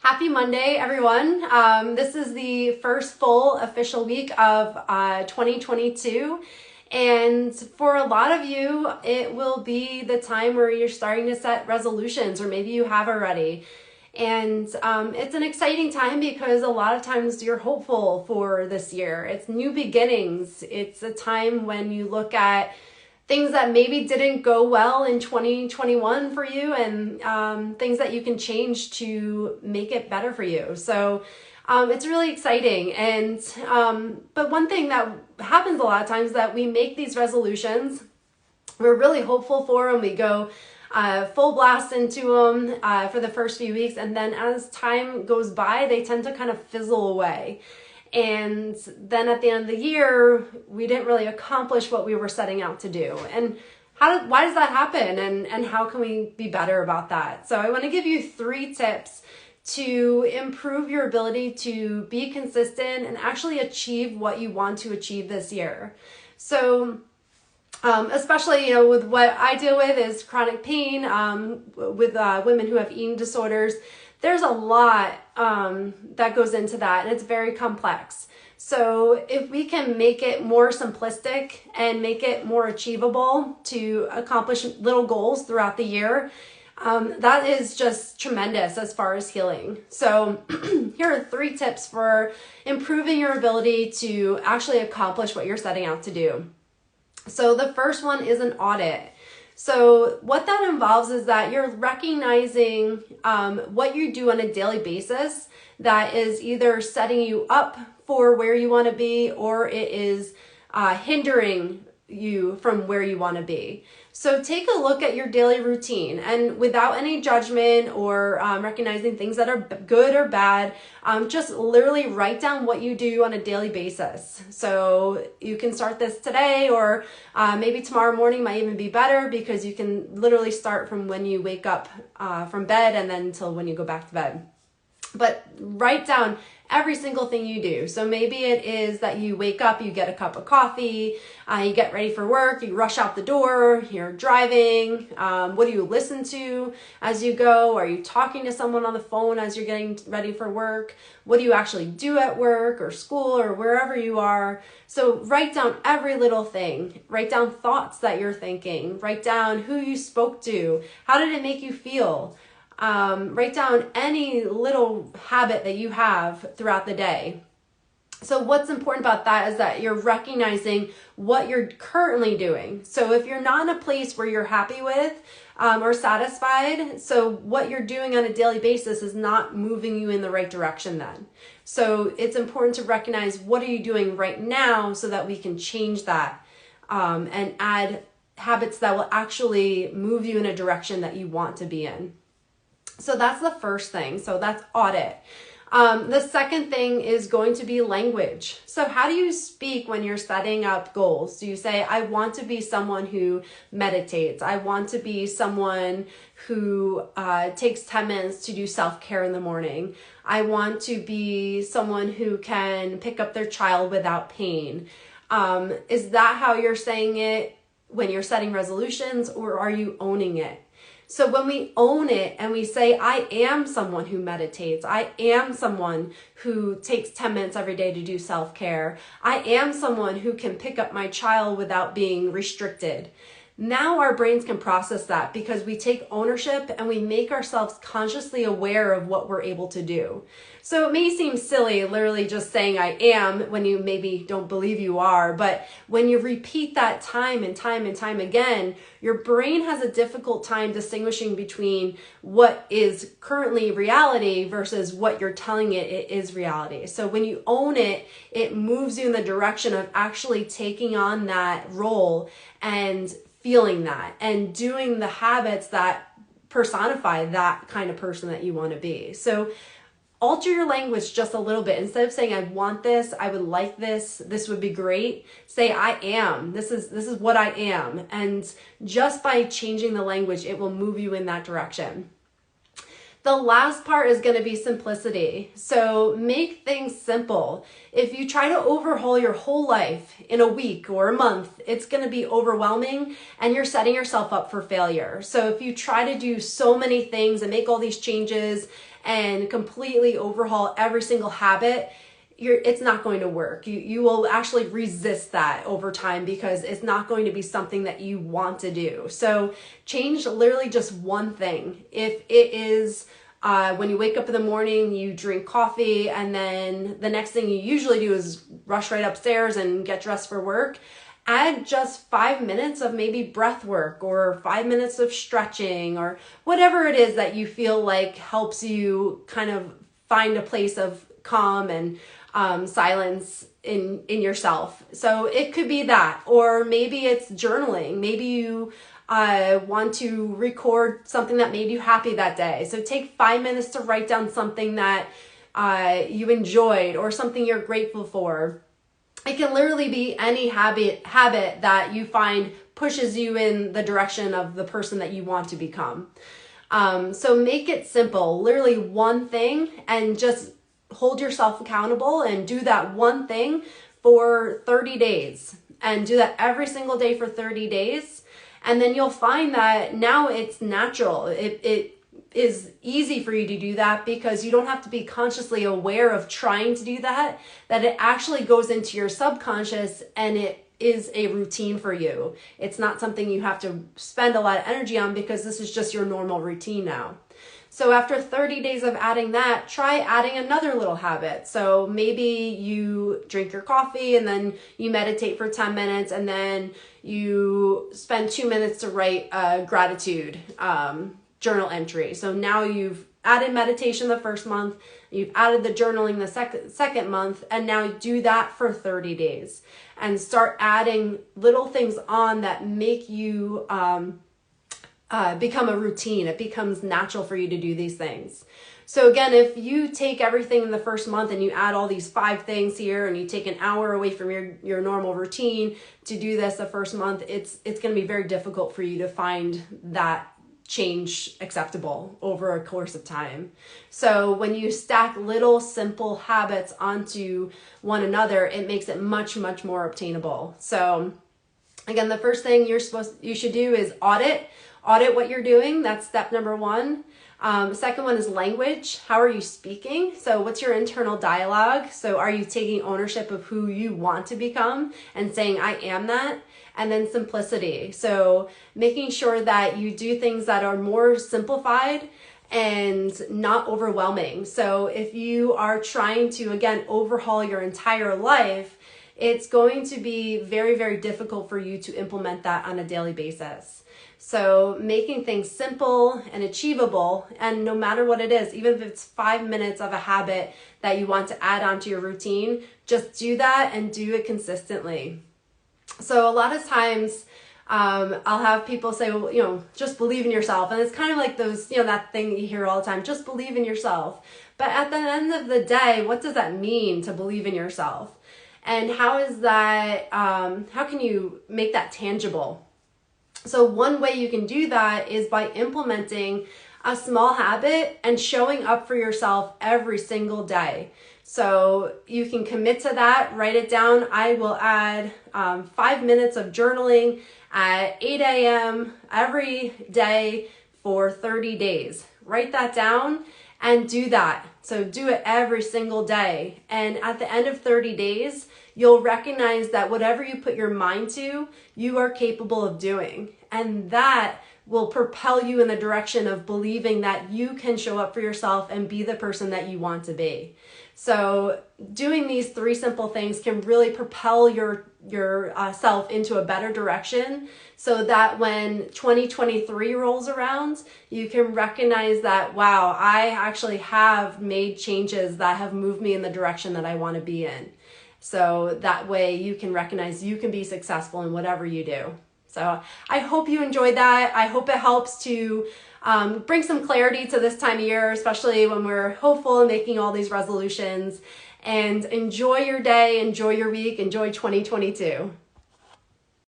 Happy Monday, everyone. This is the first full official week of 2022. And for a lot of you, it will be the time where you're starting to set resolutions, or maybe you have already. And it's an exciting time because a lot of times you're hopeful for this year. It's new beginnings. It's a time when you look at things that maybe didn't go well in 2021 for you, and things that you can change to make it better for you. So it's really exciting. And but one thing that happens a lot of times that we make these resolutions, we're really hopeful for them. We go full blast into them for the first few weeks, and then as time goes by, they tend to kind of fizzle away. And then at the end of the year, we didn't really accomplish what we were setting out to do. And why does that happen? And how can we be better about that? So I want to give you 3 tips to improve your ability to be consistent and actually achieve what you want to achieve this year. So especially, with what I deal with is chronic pain, with women who have eating disorders. There's a lot that goes into that, and it's very complex. So if we can make it more simplistic and make it more achievable to accomplish little goals throughout the year, that is just tremendous as far as healing. So here are 3 tips for improving your ability to actually accomplish what you're setting out to do. So the first one is an audit. So what that involves is that you're recognizing what you do on a daily basis that is either setting you up for where you want to be, or it is hindering you from where you want to be. So take a look at your daily routine, and without any judgment or recognizing things that are good or bad, just literally write down what you do on a daily basis. So you can start this today, or maybe tomorrow morning might even be better, because you can literally start from when you wake up from bed and then until when you go back to bed. But write down every single thing you do. So maybe it is that you wake up, you get a cup of coffee, you get ready for work, you rush out the door, you're driving. What do you listen to as you go? Are you talking to someone on the phone as you're getting ready for work? What do you actually do at work or school or wherever you are? So write down every little thing. Write down thoughts that you're thinking. Write down who you spoke to. How did it make you feel? Write down any little habit that you have throughout the day. So what's important about that is that you're recognizing what you're currently doing. So if you're not in a place where you're happy with or satisfied, so what you're doing on a daily basis is not moving you in the right direction then. So it's important to recognize what are you doing right now so that we can change that and add habits that will actually move you in a direction that you want to be in. So that's the first thing. So that's audit. The second thing is going to be language. So how do you speak when you're setting up goals? Do you say, I want to be someone who meditates. I want to be someone who takes 10 minutes to do self-care in the morning. I want to be someone who can pick up their child without pain. Is that how you're saying it when you're setting resolutions, or are you owning it? So when we own it and we say, I am someone who meditates, I am someone who takes 10 minutes every day to do self-care, I am someone who can pick up my child without being restricted. Now our brains can process that because we take ownership and we make ourselves consciously aware of what we're able to do. So it may seem silly literally just saying I am when you maybe don't believe you are, but when you repeat that time and time and time again, your brain has a difficult time distinguishing between what is currently reality versus what you're telling it is reality. So when you own it, it moves you in the direction of actually taking on that role and feeling that and doing the habits that personify that kind of person that you want to be. So alter your language just a little bit. Instead of saying, I want this, I would like this, this would be great, say, I am. This is what I am. And just by changing the language, it will move you in that direction. The last part is going to be simplicity. So make things simple. If you try to overhaul your whole life in a week or a month, it's going to be overwhelming and you're setting yourself up for failure. So if you try to do so many things and make all these changes and completely overhaul every single habit, it's not going to work. You will actually resist that over time because it's not going to be something that you want to do. So change literally just one thing. If it is when you wake up in the morning, you drink coffee, and then the next thing you usually do is rush right upstairs and get dressed for work, add just 5 minutes of maybe breath work or 5 minutes of stretching or whatever it is that you feel like helps you kind of find a place of calm and silence in yourself. So it could be that, or maybe it's journaling. Maybe you want to record something that made you happy that day. So take 5 minutes to write down something that you enjoyed or something you're grateful for. It can literally be any habit that you find pushes you in the direction of the person that you want to become. So make it simple, literally one thing, and just hold yourself accountable and do that one thing for 30 days and do that every single day for 30 days. And then you'll find that now it's natural. It is easy for you to do that because you don't have to be consciously aware of trying to do that it actually goes into your subconscious and it is a routine for you. It's not something you have to spend a lot of energy on because this is just your normal routine now. So after 30 days of adding that, try adding another little habit. So maybe you drink your coffee and then you meditate for 10 minutes and then you spend 2 minutes to write a gratitude journal entry. So now you've added meditation the first month, you've added the journaling the second month, and now do that for 30 days and start adding little things on that make you become a routine. It becomes natural for you to do these things. So again, if you take everything in the first month and you add all these 5 things here and you take an hour away from your normal routine to do this the first month, it's going to be very difficult for you to find that change acceptable over a course of time. So when you stack little simple habits onto one another, it makes it much, much more obtainable. So again, the first thing you should do is audit what you're doing. That's step number 1. Second one is language. How are you speaking? So what's your internal dialogue? So are you taking ownership of who you want to become and saying, I am that? And then simplicity. So making sure that you do things that are more simplified and not overwhelming. So if you are trying to, again, overhaul your entire life, it's going to be very, very difficult for you to implement that on a daily basis. So making things simple and achievable, and no matter what it is, even if it's 5 minutes of a habit that you want to add onto your routine, just do that and do it consistently. So a lot of times I'll have people say, well, just believe in yourself. And it's kind of like those, that thing that you hear all the time, just believe in yourself. But at the end of the day, what does that mean to believe in yourself? And how is that, how can you make that tangible? So one way you can do that is by implementing a small habit and showing up for yourself every single day. So you can commit to that, write it down. I will add 5 minutes of journaling at 8 a.m. every day for 30 days. Write that down and do that. So do it every single day. And at the end of 30 days, you'll recognize that whatever you put your mind to, you are capable of doing. And that will propel you in the direction of believing that you can show up for yourself and be the person that you want to be. So doing these 3 simple things can really propel your self into a better direction so that when 2023 rolls around, you can recognize that, wow, I actually have made changes that have moved me in the direction that I want to be in. So that way you can recognize you can be successful in whatever you do. So I hope you enjoyed that. I hope it helps to bring some clarity to this time of year, especially when we're hopeful and making all these resolutions. And enjoy your day, enjoy your week, enjoy 2022.